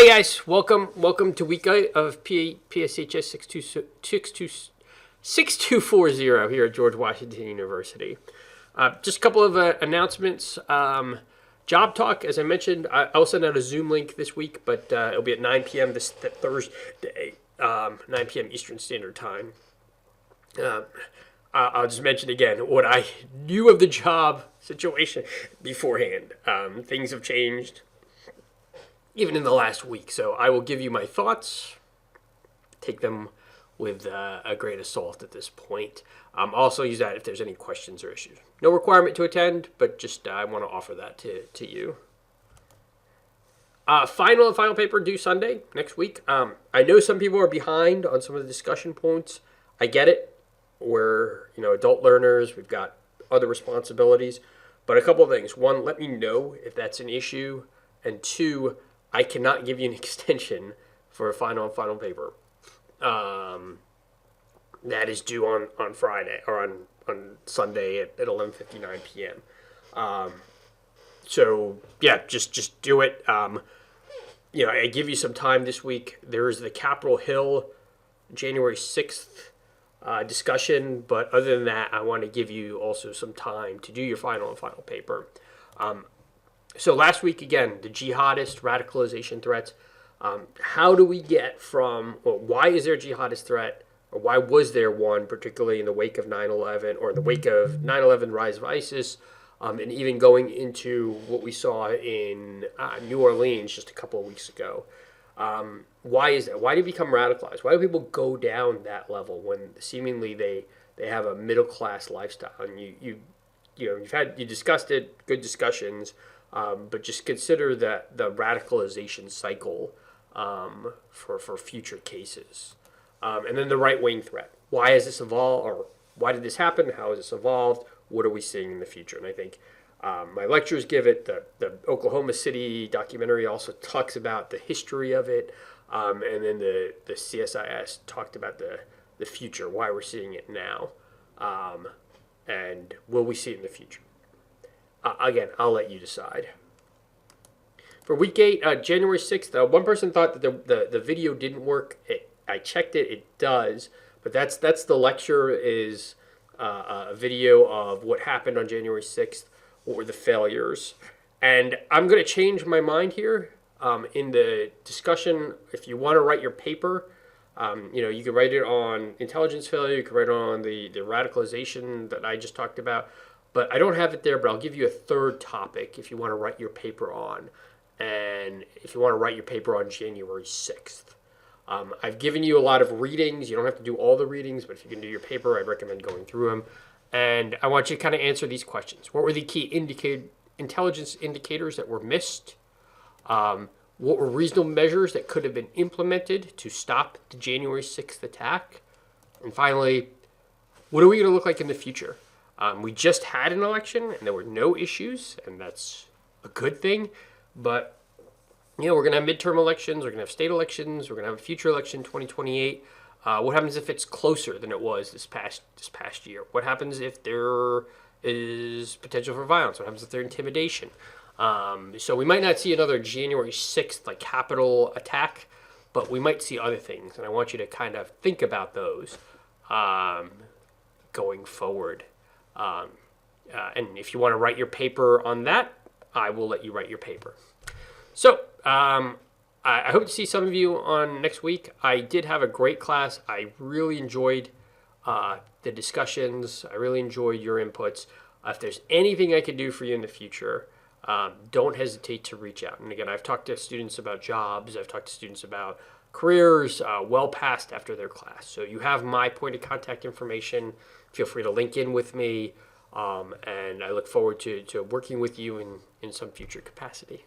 Hey guys, welcome to week 8 of PSHS 6240 here at George Washington University. Just a couple of announcements. Job talk, as I mentioned, I'll send out a Zoom link this week, but it'll be at 9 p.m. this Thursday, 9 p.m. Eastern Standard Time. I'll just mention again what I knew of the job situation beforehand. Things have changed even in the last week. So I will give you my thoughts, take them with a grain of salt at this point. Also use that if there's any questions or issues. No requirement to attend, but just I want to offer that to you. Final paper due Sunday next week. I know some people are behind on some of the discussion points. I get it. We're adult learners. We've got other responsibilities. But a couple of things. One, let me know if that's an issue. And two, I cannot give you an extension for a final paper. That is due on Friday or on Sunday at 11:59 p.m. So yeah, just do it. I give you some time this week. There is the Capitol Hill January 6th discussion, but other than that, I want to give you also some time to do your final paper. So last week, again, the jihadist radicalization threats. How do we get from, why is there a jihadist threat, or why was there one, particularly in the wake of 9/11, or in the wake of 9/11 rise of ISIS, and even going into what we saw in New Orleans just a couple of weeks ago. Why is that? Why do you become radicalized? Why do people go down that level when seemingly they have a middle-class lifestyle? And you discussed it, good discussions. But just consider that the radicalization cycle for future cases. And then the right-wing threat. Why has this evolved, or why did this happen? How has this evolved? What are we seeing in the future? And I think my lectures give it. The Oklahoma City documentary also talks about the history of it. And then the CSIS talked about the future, why we're seeing it now. And will we see it in the future? Again, I'll let you decide. For week 8, January 6th, one person thought that the video didn't work. I checked it, it does. But that's the lecture is a video of what happened on January 6th, what were the failures. And I'm going to change my mind here in the discussion. If you want to write your paper, you can write it on intelligence failure, you can write it on the radicalization that I just talked about. But I don't have it there, but I'll give you a third topic if you want to write your paper on. And if you want to write your paper on January 6th. I've given you a lot of readings. You don't have to do all the readings, but if you can do your paper, I'd recommend going through them. And I want you to kind of answer these questions. What were the key intelligence indicators that were missed? What were reasonable measures that could have been implemented to stop the January 6th attack? And finally, what are we going to look like in the future? We just had an election, and there were no issues, and that's a good thing. But, we're going to have midterm elections, we're going to have state elections, we're going to have a future election, 2028. What happens if it's closer than it was this past year? What happens if there is potential for violence? What happens if there's intimidation? So we might not see another January 6th, Capitol attack, but we might see other things, and I want you to kind of think about those going forward. And if you want to write your paper on that, I will let you write your paper. So I hope to see some of you on next week. I did have a great class. I really enjoyed the discussions. I really enjoyed your inputs. If there's anything I could do for you in the future, don't hesitate to reach out. And again, I've talked to students about jobs. I've talked to students about careers well past after their class. So you have my point of contact information. Feel free to link in with me, and I look forward to working with you in some future capacity.